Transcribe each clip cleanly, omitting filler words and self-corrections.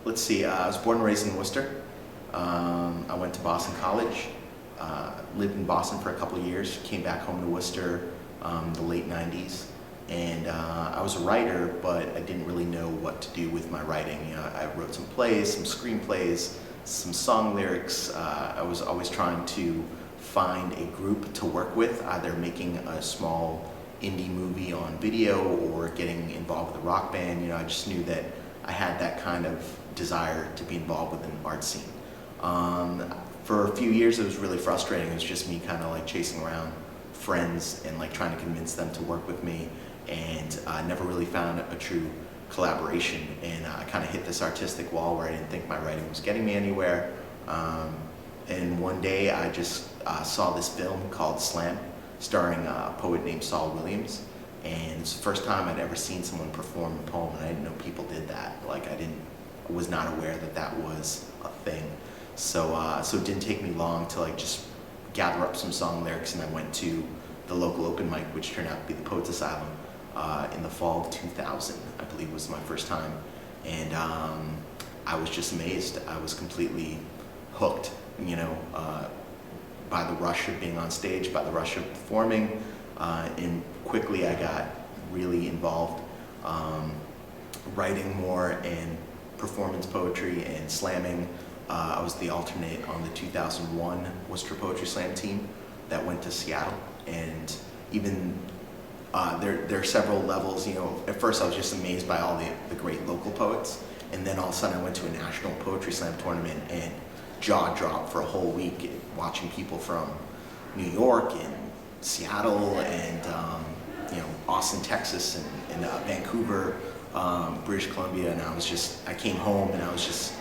Let's see, I was born and raised in Worcester. I went to Boston College, lived in Boston for a couple of years, came back home to Worcester the late 90s. And I was a writer, but I didn't really know what to do with my writing. You know, I wrote some plays, some screenplays, some song lyrics. I was always trying to find a group to work with, either making a small indie movie on video or getting involved with a rock band. You know, I just knew that I had that kind of desire to be involved with an art scene. For a few years it was really frustrating. It was just me kind of like chasing around friends and like trying to convince them to work with me, and I never really found a true collaboration, and I kind of hit this artistic wall where I didn't think my writing was getting me anywhere. And one day I just saw this film called Slam, starring a poet named Saul Williams, and it's the first time I'd ever seen someone perform a poem, and I didn't know people did that. Like I was not aware that that was a thing. So it didn't take me long to like just gather up some song lyrics, and I went to the local open mic, which turned out to be the Poets Asylum, in the fall of 2000, I believe was my first time. And I was just amazed. I was completely hooked, you know, by the rush of being on stage, by the rush of performing, and quickly I got really involved writing more and performance poetry and slamming. I was the alternate on the 2001 Worcester Poetry Slam team that went to Seattle, and even there are several levels. You know, at first I was just amazed by all the great local poets, and then all of a sudden I went to a national poetry slam tournament and jaw dropped for a whole week watching people from New York and Seattle and you know, Austin, Texas, and Vancouver, British Columbia, and I came home and I was just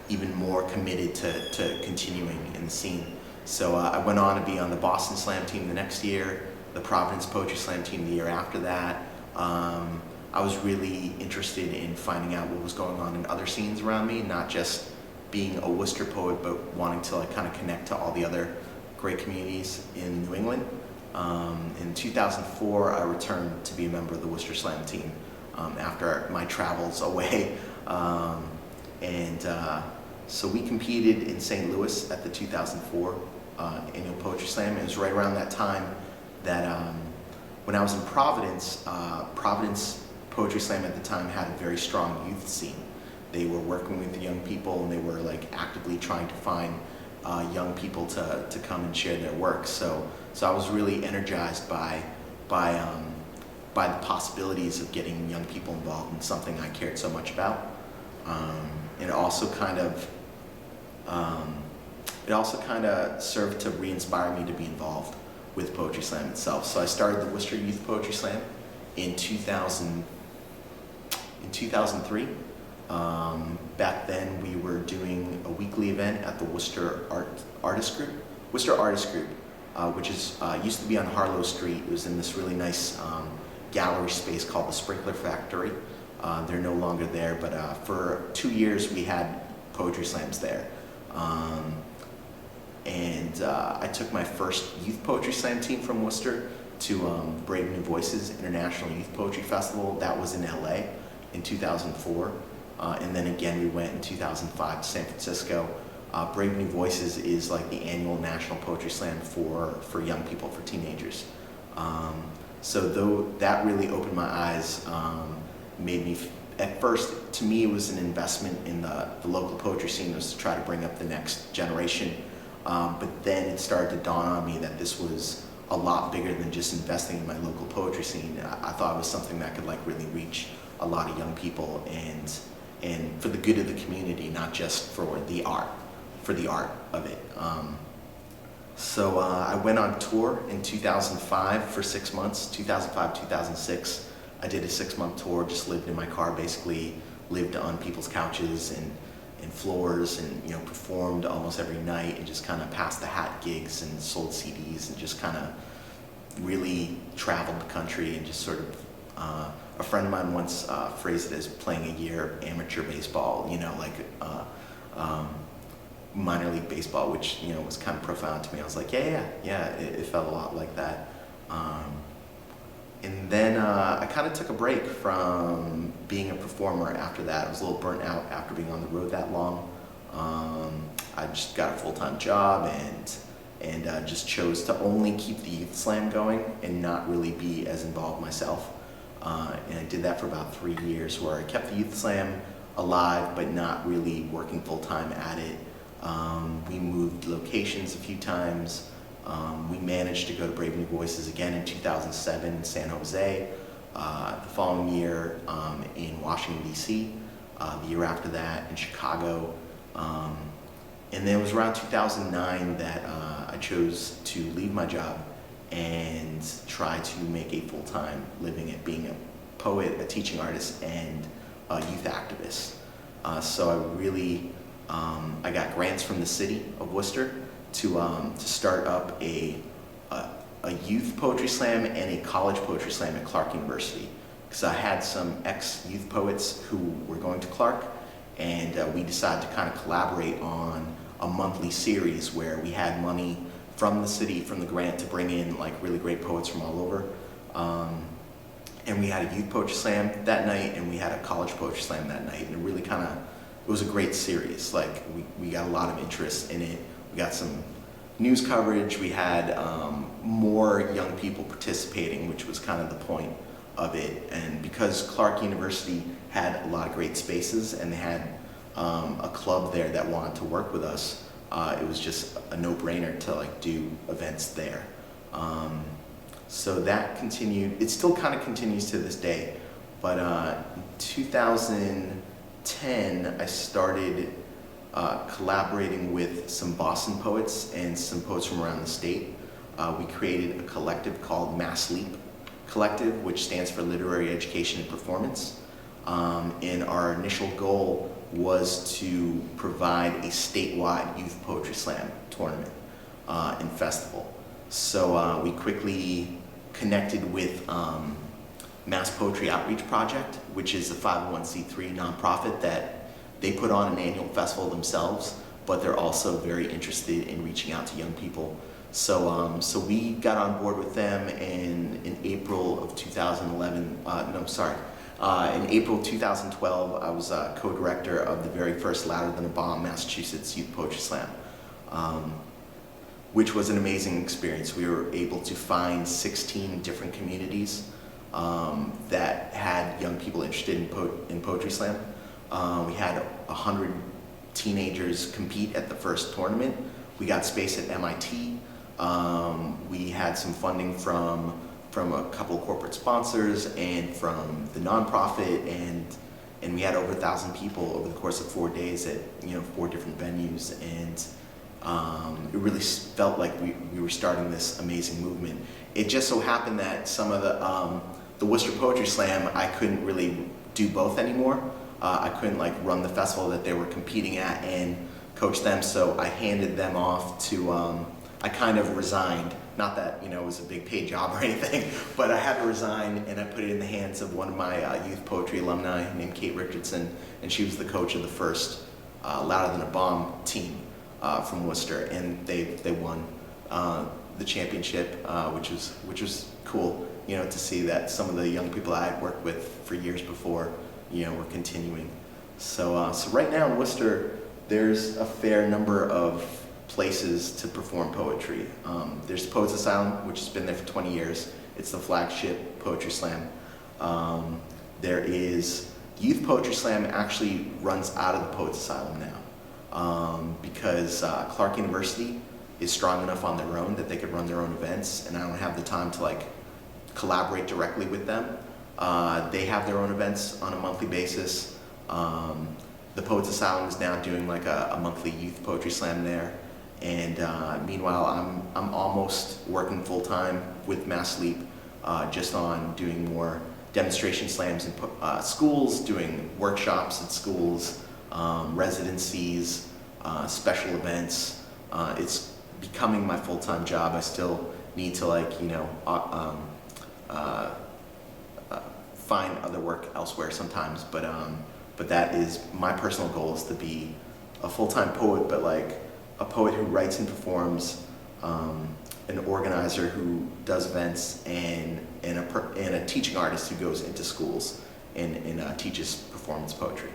even more committed to continuing in the scene. So I went on to be on the Boston Slam team the next year, the Providence Poetry Slam team the year after that. I was really interested in finding out what was going on in other scenes around me, not just being a Worcester poet, but wanting to like kind of connect to all the other great communities in New England. In 2004, I returned to be a member of the Worcester Slam team after my travels away. So we competed in St. Louis at the 2004 annual Poetry Slam. It was right around that time that when I was in Providence, Providence Poetry Slam at the time had a very strong youth scene. They were working with young people, and they were like actively trying to find young people to come and share their work. So I was really energized by the possibilities of getting young people involved in something I cared so much about. It also kind of served to re-inspire me to be involved with Poetry Slam itself. So I started the Worcester Youth Poetry Slam in 2003. Back then we were doing a weekly event at the Worcester Artist Group, which is used to be on Harlow Street. It was in this really nice gallery space called the Sprinkler Factory. They're no longer there, but for 2 years we had poetry slams there. I took my first youth poetry slam team from Worcester to Brave New Voices International Youth Poetry Festival. That was in LA in 2004. And then again we went in 2005 to San Francisco. Brave New Voices is like the annual national poetry slam for young people, for teenagers. So though that really opened my eyes, made me, at first, to me it was an investment in the local poetry scene. It was to try to bring up the next generation. But then it started to dawn on me that this was a lot bigger than just investing in my local poetry scene. I thought it was something that could like really reach a lot of young people and for the good of the community, not just for the art of it. So I went on tour in 2005 for 6 months, 2005, 2006. I did a 6-month tour, just lived in my car, basically lived on people's couches and floors, and you know, performed almost every night and just kind of passed the hat gigs and sold CDs and just kind of really traveled the country and just sort of, a friend of mine once phrased it as playing a year of amateur baseball, you know, like minor league baseball, which, you know, was kind of profound to me. I was like, yeah, it felt a lot like that. And then I kind of took a break from being a performer after that. I was a little burnt out after being on the road that long. I just got a full-time job and just chose to only keep the Youth Slam going and not really be as involved myself. And I did that for about 3 years, where I kept the Youth Slam alive but not really working full-time at it. We moved locations a few times. We managed to go to Brave New Voices again in 2007 in San Jose. The following year in Washington, D.C. The year after that in Chicago. And then it was around 2009 that I chose to leave my job and try to make a full-time living at being a poet, a teaching artist, and a youth activist. So I really, I got grants from the city of Worcester to start up a youth poetry slam and a college poetry slam at Clark University, because I had some ex-youth poets who were going to Clark, and we decided to kind of collaborate on a monthly series where we had money from the city, from the grant, to bring in like really great poets from all over. And we had a youth poetry slam that night, and we had a college poetry slam that night, and it really kind of, it was a great series. Like we got a lot of interest in it. We got some news coverage. We had more young people participating, which was kind of the point of it. And because Clark University had a lot of great spaces and they had a club there that wanted to work with us, it was just a no-brainer to like do events there. So that continued. It still kind of continues to this day. But in 2010, I started collaborating with some Boston poets and some poets from around the state. We created a collective called Mass Leap Collective, which stands for Literary Education and Performance. And our initial goal was to provide a statewide youth poetry slam tournament and festival. So we quickly connected with Mass Poetry Outreach Project, which is a 501c3 nonprofit that they put on an annual festival themselves, but they're also very interested in reaching out to young people. So we got on board with them, and in April of 2011, in April 2012, I was co-director of the very first Louder Than a Bomb Massachusetts Youth Poetry Slam, which was an amazing experience. We were able to find 16 different communities that had young people interested in Poetry Slam. We had 100 teenagers compete at the first tournament. We got space at MIT. We had some funding from a couple of corporate sponsors and from the nonprofit, and we had over 1,000 people over the course of 4 days at 4 different venues, and it really felt like we were starting this amazing movement. It just so happened that some of the Worcester Poetry Slam, I couldn't really do both anymore. I couldn't like run the festival that they were competing at and coach them, so I handed them off to, I kind of resigned. Not that it was a big paid job or anything, but I had to resign, and I put it in the hands of one of my youth poetry alumni named Kate Richardson, and she was the coach of the first Louder Than a Bomb team from Worcester, and they won the championship, which was cool, to see that some of the young people I had worked with for years before, were continuing. So right now in Worcester, there's a fair number of places to perform poetry. There's the Poets Asylum, which has been there for 20 years. It's the flagship poetry slam. There is Youth Poetry Slam actually runs out of the Poets Asylum now because Clark University is strong enough on their own that they could run their own events, and I don't have the time to like collaborate directly with them. They have their own events on a monthly basis. The Poets Asylum is now doing like a monthly youth poetry slam there. And meanwhile, I'm almost working full-time with Mass Leap, just on doing more demonstration slams in schools, doing workshops at schools, residencies, special events. It's becoming my full-time job. I still need to find other work elsewhere sometimes, but that is my personal goal, is to be a full-time poet, but like a poet who writes and performs, an organizer who does events, and a teaching artist who goes into schools and teaches performance poetry.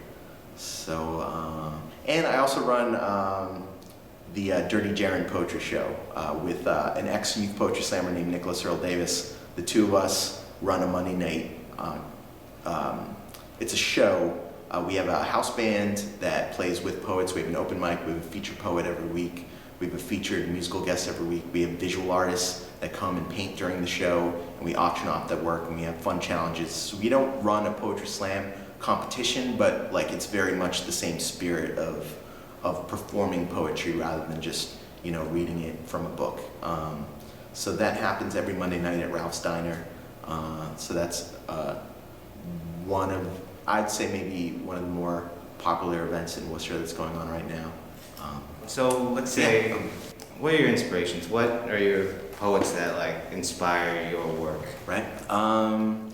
So, and I also run the Dirty Jaren Poetry Show with an ex-youth poetry slammer named Nicholas Earl Davis. The two of us run a Monday night. It's a show. We have a house band that plays with poets. We have an open mic. We have a featured poet every week. We have a featured musical guest every week. We have visual artists that come and paint during the show, and we auction off their work, and we have fun challenges. So we don't run a poetry slam competition, but like it's very much the same spirit of performing poetry rather than just, you know, reading it from a book. So that happens every Monday night at Ralph's Diner. So that's one of, I'd say maybe one of the more popular events in Worcester that's going on right now. So let's say, what are your inspirations? What are your poets that like inspire your work? Right. I'm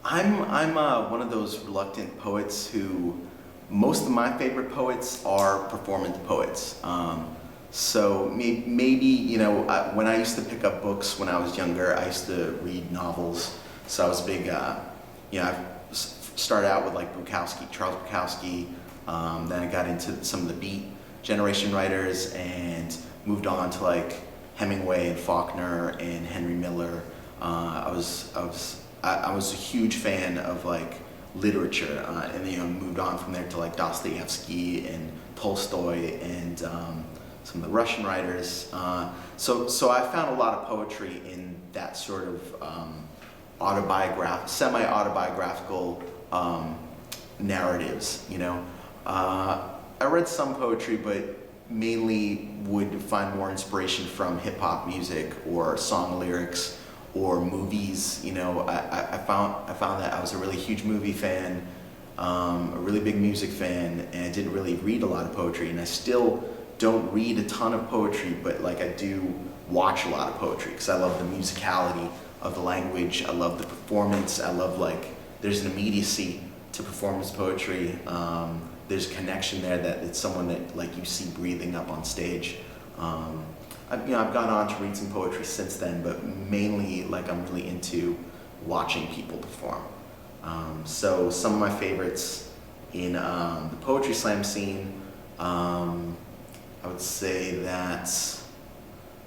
one of those reluctant poets who, most of my favorite poets are performance poets. So maybe, you know, when I used to pick up books when I was younger, I used to read novels. So I was a big, you know, I started out with like Bukowski, Charles Bukowski. Then I got into some of the Beat generation writers and moved on to like Hemingway and Faulkner and Henry Miller. I was a huge fan of like literature, and you know, moved on from there to like Dostoevsky and Tolstoy and some of the Russian writers. So I found a lot of poetry in that sort of semi-autobiographical narratives. You know, I read some poetry, but mainly would find more inspiration from hip hop music or song lyrics or movies. You know, I found that I was a really huge movie fan, a really big music fan, and I didn't really read a lot of poetry, and I still don't read a ton of poetry, but like I do watch a lot of poetry because I love the musicality of the language. I love the performance. I love like there's an immediacy to performance poetry. There's a connection there that it's someone that like you see breathing up on stage. I've gone on to read some poetry since then, but mainly like I'm really into watching people perform. So some of my favorites in the poetry slam scene, I would say that,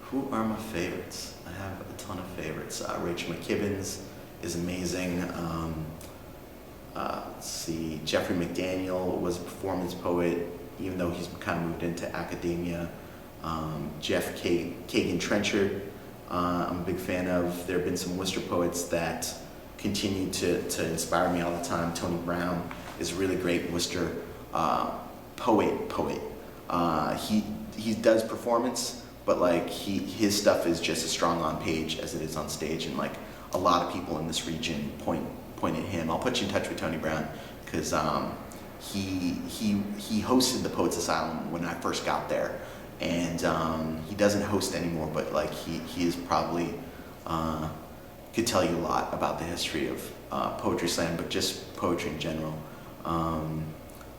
who are my favorites? I have a ton of favorites. Rachel McKibbins is amazing. Let's see, Jeffrey McDaniel was a performance poet, even though he's kind of moved into academia. Jeff Kagan Trenchard, I'm a big fan of. There have been some Worcester poets that continue to inspire me all the time. Tony Brown is a really great Worcester poet. He does performance, but like his stuff is just as strong on page as it is on stage, and like a lot of people in this region point at him. I'll put you in touch with Tony Brown because he hosted the Poets Asylum when I first got there, and he doesn't host anymore, but like he is probably could tell you a lot about the history of poetry slam, but just poetry in general.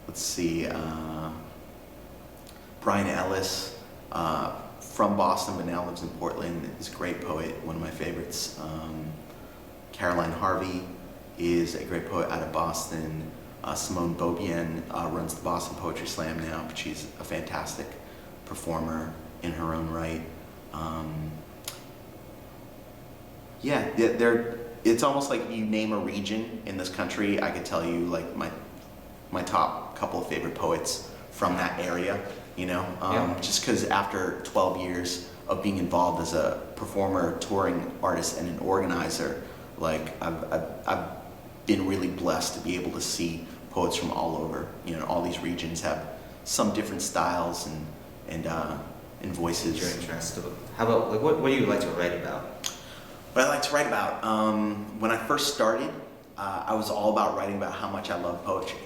Let's see, Brian Ellis from Boston but now lives in Portland is a great poet, one of my favorites. Caroline Harvey is a great poet out of Boston. Simone Beaubien runs the Boston Poetry Slam now, but she's a fantastic performer in her own right. It's almost like you name a region in this country, I could tell you like my top couple of favorite poets from that area, you know? Just because after 12 years of being involved as a performer, touring artist, and an organizer, like I've been really blessed to be able to see poets from all over. You know, all these regions have some different styles and voices. You're interested. How about like what do you like to write about? What I like to write about, when I first started, I was all about writing about how much I love poetry.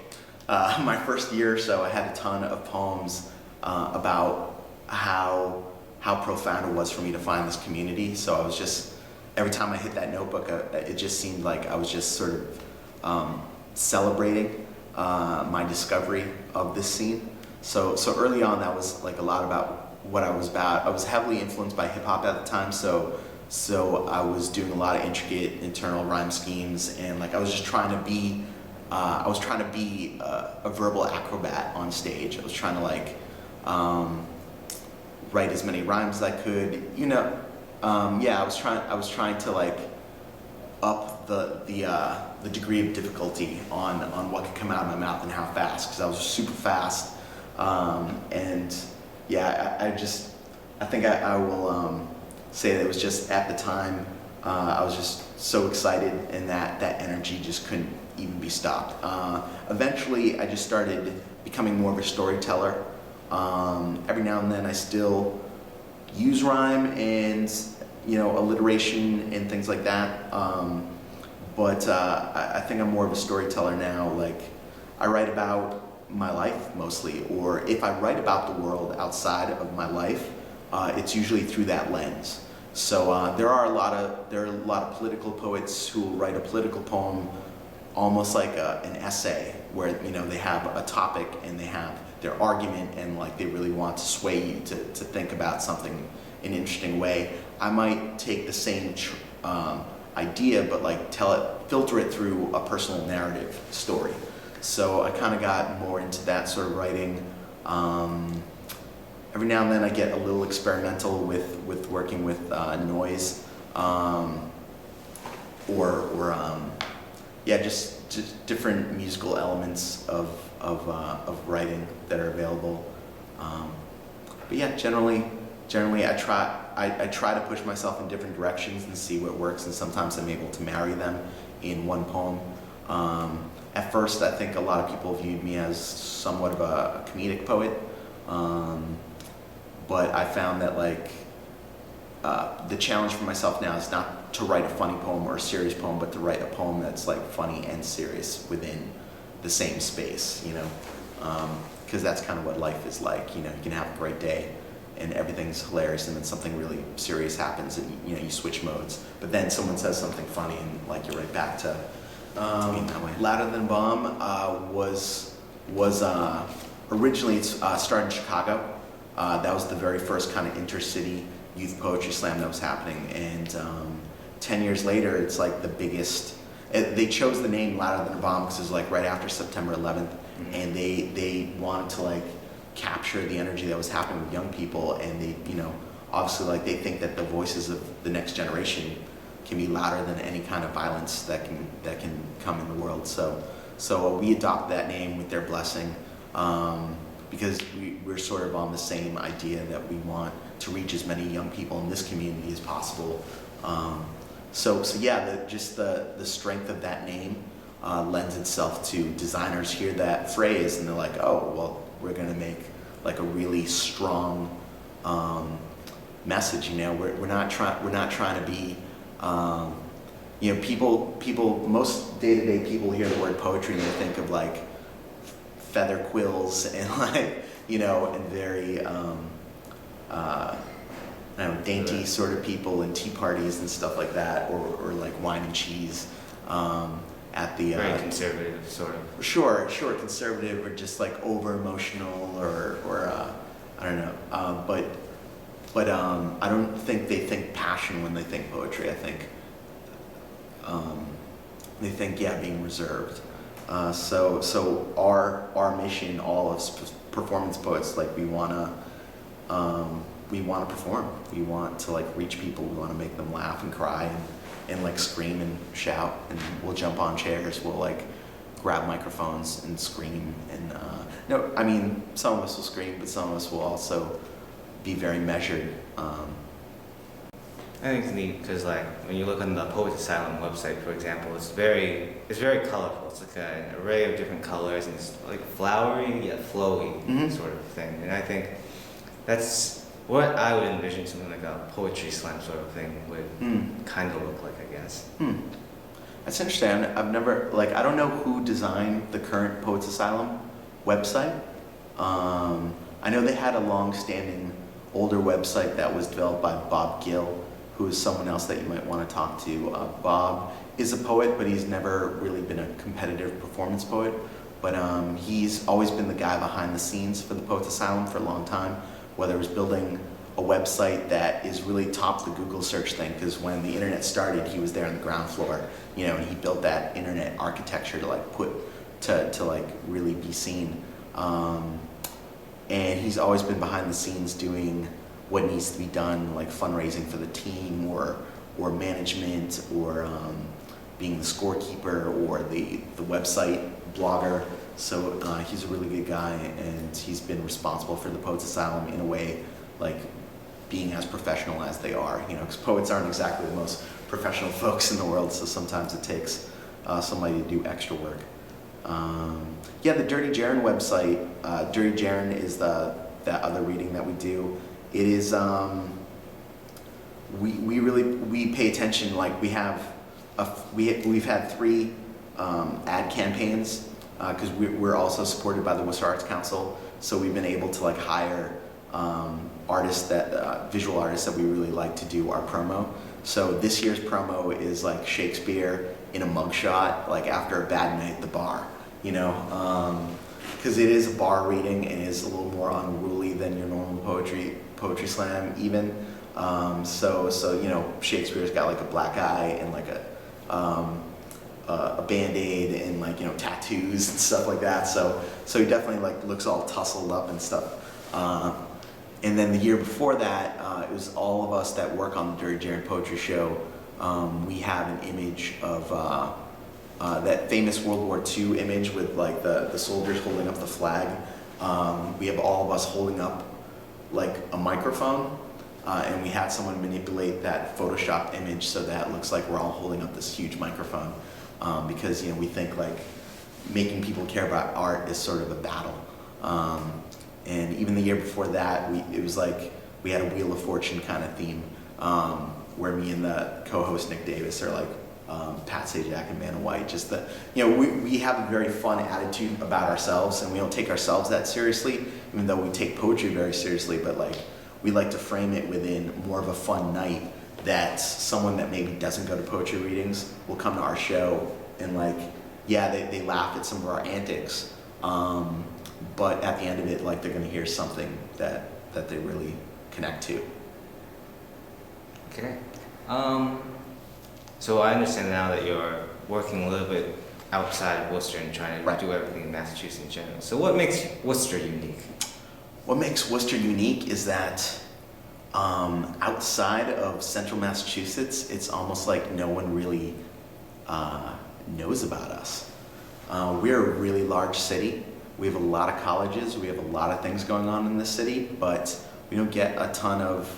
My first year or so, I had a ton of poems about how profound it was for me to find this community. So I was just, every time I hit that notebook, it just seemed like I was just sort of celebrating my discovery of this scene. So early on, that was like a lot about what I was about. I was heavily influenced by hip hop at the time, so I was doing a lot of intricate internal rhyme schemes, and like I was just trying to be I was trying to be a verbal acrobat on stage. I was trying to like write as many rhymes as I could. Yeah, I was trying to like up the degree of difficulty on what could come out of my mouth and how fast, because I was super fast. And yeah, I think I will say that it was just at the time, I was just so excited, and that energy just couldn't even be stopped. Eventually, I just started becoming more of a storyteller. Every now and then I still use rhyme and alliteration and things like that. But I think I'm more of a storyteller now. Like, I write about my life mostly, or if I write about the world outside of my life, it's usually through that lens. So there are a lot of political poets who will write a political poem almost like an essay, where they have a topic and they have their argument, and like they really want to sway you to think about something in an interesting way. I might take the same idea, but like filter it through a personal narrative story. So I kind of got more into that sort of writing. Every now and then I get a little experimental with working with noise, just different musical elements of writing that are available. But yeah, generally I try to push myself in different directions and see what works, and sometimes I'm able to marry them in one poem. At first, I think a lot of people viewed me as somewhat of a comedic poet, but I found that the challenge for myself now is not to write a funny poem or a serious poem, but to write a poem that's like funny and serious within the same space, because that's kind of what life is like. You can have a great day and everything's hilarious, and then something really serious happens, and you switch modes. But then someone says something funny, and like you're right back to being that way. Louder Than a Bomb was originally started in Chicago. That was the very first kind of intercity youth poetry slam that was happening, and 10 years later, it's like the biggest. They chose the name Louder Than a Bomb because it was like right after September 11th, mm-hmm. and they wanted to like capture the energy that was happening with young people, and they, obviously like they think that the voices of the next generation can be louder than any kind of violence that can come in the world. So we adopted that name with their blessing, because we're sort of on the same idea that we want to reach as many young people in this community as possible. So yeah, the strength of that name lends itself to designers hear that phrase and they're like, oh, well, we're going to make like a really strong message. We're not trying to be, people, most day-to-day people hear the word poetry and they think of like feather quills and like, and very dainty sort of people and tea parties and stuff like that, or like wine and cheese at the very conservative sort of. Sure, conservative, or just like over emotional, or I don't know. But I don't think they think passion when they think poetry. I think they think being reserved. So our mission, all of performance poets, like we wanna perform. We want to like reach people. We want to make them laugh and cry and like scream and shout. And we'll jump on chairs. We'll like grab microphones and scream. And no, I mean, some of us will scream, but some of us will also be very measured. I think it's neat because like when you look on the Poets Asylum website, for example, it's very colorful. It's like an array of different colors, and it's like flowery yet flowy, mm-hmm. sort of thing. And I think that's what I would envision something like a poetry slam sort of thing would kind of look like, I guess. That's interesting. I've never, I don't know who designed the current Poets Asylum website. I know they had a long-standing older website that was developed by Bob Gill, who is someone else that you might want to talk to. Bob is a poet, but he's never really been a competitive performance poet. But he's always been the guy behind the scenes for the Poets Asylum for a long time, whether it was building a website that is really top the Google search thing, because when the internet started, he was there on the ground floor, and he built that internet architecture to like to like really be seen. And he's always been behind the scenes doing what needs to be done, like fundraising for the team or management or being the scorekeeper or the website blogger. So he's a really good guy, and he's been responsible for the Poets Asylum in a way, like being as professional as they are, because poets aren't exactly the most professional folks in the world, so sometimes it takes somebody to do extra work. Yeah, the Dirty Jaren website, Dirty Jaren is that other reading that we do. It is, we pay attention, like we've had 3 ad campaigns, because we're also supported by the Worcester Arts Council, so we've been able to like hire artists visual artists that we really like to do our promo. So this year's promo is like Shakespeare in a mugshot, like after a bad night at the bar, because it is a bar reading and is a little more unruly than your normal poetry slam even. So Shakespeare's got like a black eye and like a Band-Aid and like tattoos and stuff like that. So he definitely like looks all tussled up and stuff. And then the year before that, it was all of us that work on the Dirty Jaren Poetry Show. We have an image of that famous World War II image with like the soldiers holding up the flag. We have all of us holding up like a microphone, and we had someone manipulate that Photoshopped image so that it looks like we're all holding up this huge microphone, because we think like making people care about art is sort of a battle. And even the year before that, it was like we had a Wheel of Fortune kind of theme, where me and the co-host Nick Davis are like Pat Sajak and Vanna White. Just we have a very fun attitude about ourselves, and we don't take ourselves that seriously, even though we take poetry very seriously. But like we like to frame it within more of a fun night, that someone that maybe doesn't go to poetry readings will come to our show and like, yeah, they laugh at some of our antics. But at the end of it, like they're going to hear something that they really connect to. Okay. So I understand now that you're working a little bit outside of Worcester and trying to do everything in Massachusetts in general. So what makes Worcester unique? What makes Worcester unique is that outside of central Massachusetts, it's almost like no one really knows about us. We're a really large city. We have a lot of colleges, we have a lot of things going on in this city, but we don't get a ton of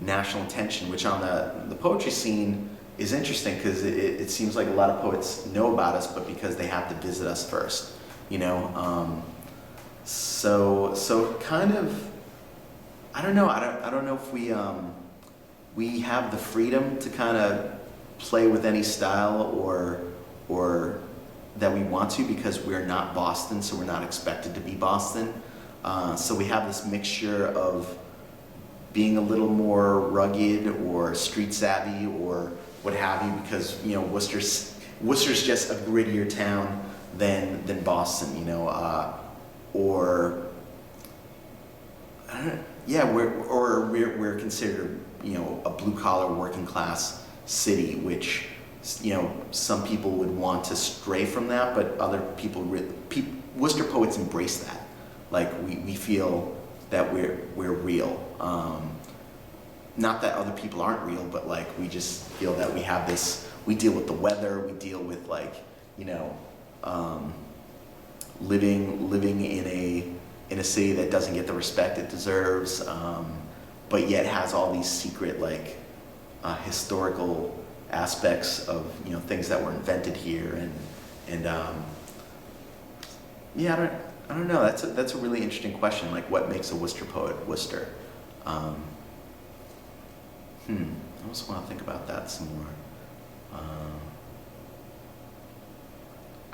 national attention, which on the poetry scene is interesting, because it seems like a lot of poets know about us, but because they have to visit us first, So kind of, I don't know. I don't know if we have the freedom to kind of play with any style or that we want to, because we're not Boston, so we're not expected to be Boston. So we have this mixture of being a little more rugged or street savvy or what have you, because Worcester's just a grittier town than Boston, or I don't know, yeah, we're considered a blue collar working class city, which some people would want to stray from that, but other people, Worcester poets embrace that. Like we feel that we're real. Not that other people aren't real, but like we just feel that we have this. We deal with the weather. We deal with like living in a city that doesn't get the respect it deserves, but yet has all these secret like historical aspects of things that were invented here, and yeah, I don't know. That's a really interesting question. Like, what makes a Worcester poet Worcester? I also want to think about that some more.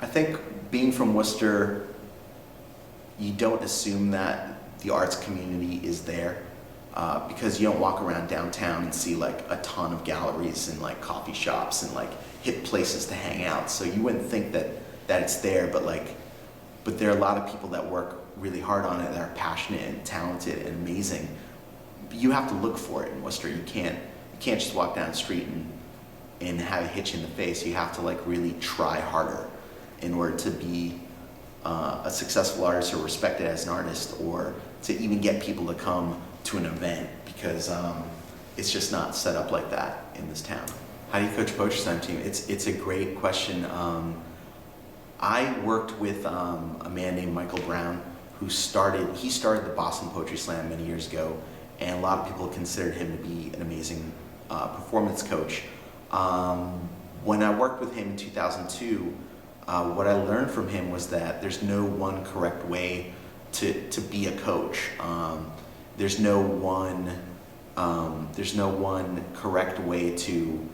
I think being from Worcester, you don't assume that the arts community is there, because you don't walk around downtown and see like a ton of galleries and like coffee shops and like hip places to hang out. So you wouldn't think that it's there, but there are a lot of people that work really hard on it, that are passionate and talented and amazing. you have to look for it in Worcester. You can't just walk down the street and have it hit you in the face. You have to like really try harder in order to be a successful artist or respected as an artist, or to even get people to come to an event, because it's just not set up like that in this town. How do you coach a poetry slam team? It's a great question. I worked with a man named Michael Brown who started the Boston Poetry Slam many years ago, and a lot of people considered him to be an amazing performance coach. When I worked with him in 2002, what I learned from him was that there's no one correct way to be a coach. There's no one correct way to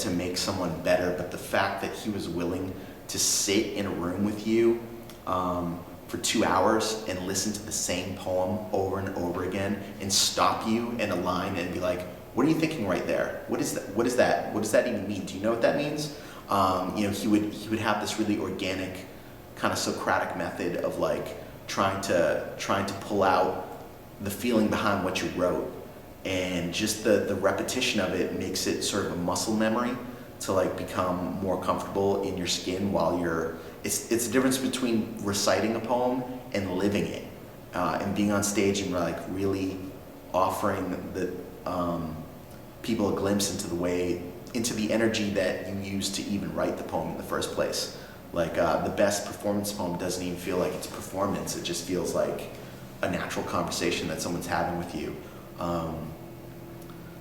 make someone better, but the fact that he was willing to sit in a room with you for 2 hours and listen to the same poem over and over again, and stop you in a line and be like, "What are you thinking right there? What is that? What is that? What does that even mean? Do you know what that means?" He would have this really organic, kind of Socratic method of like trying to pull out the feeling behind what you wrote, and just the repetition of it makes it sort of a muscle memory to like become more comfortable in your skin while you're. It's the difference between reciting a poem and living it, and being on stage and like really offering the people a glimpse into the energy that you used to even write the poem in the first place. Like the best performance poem doesn't even feel like it's a performance. It just feels like a natural conversation that someone's having with you.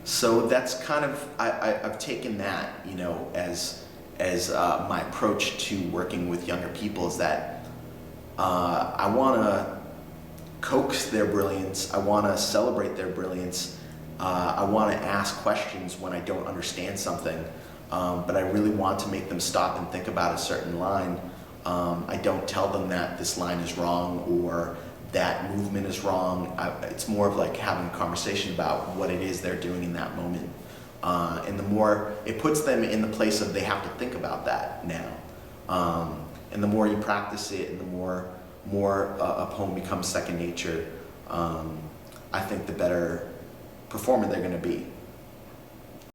So that's kind of, I've taken that, as my approach to working with younger people, is that I want to coax their brilliance. I want to celebrate their brilliance. I want to ask questions when I don't understand something, but I really want to make them stop and think about a certain line. I don't tell them that this line is wrong or that movement is wrong. It's more of like having a conversation about what it is they're doing in that moment. And the more, it puts them in the place of they have to think about that now. And the more you practice it, and the more a poem becomes second nature, I think the better performer they're going to be.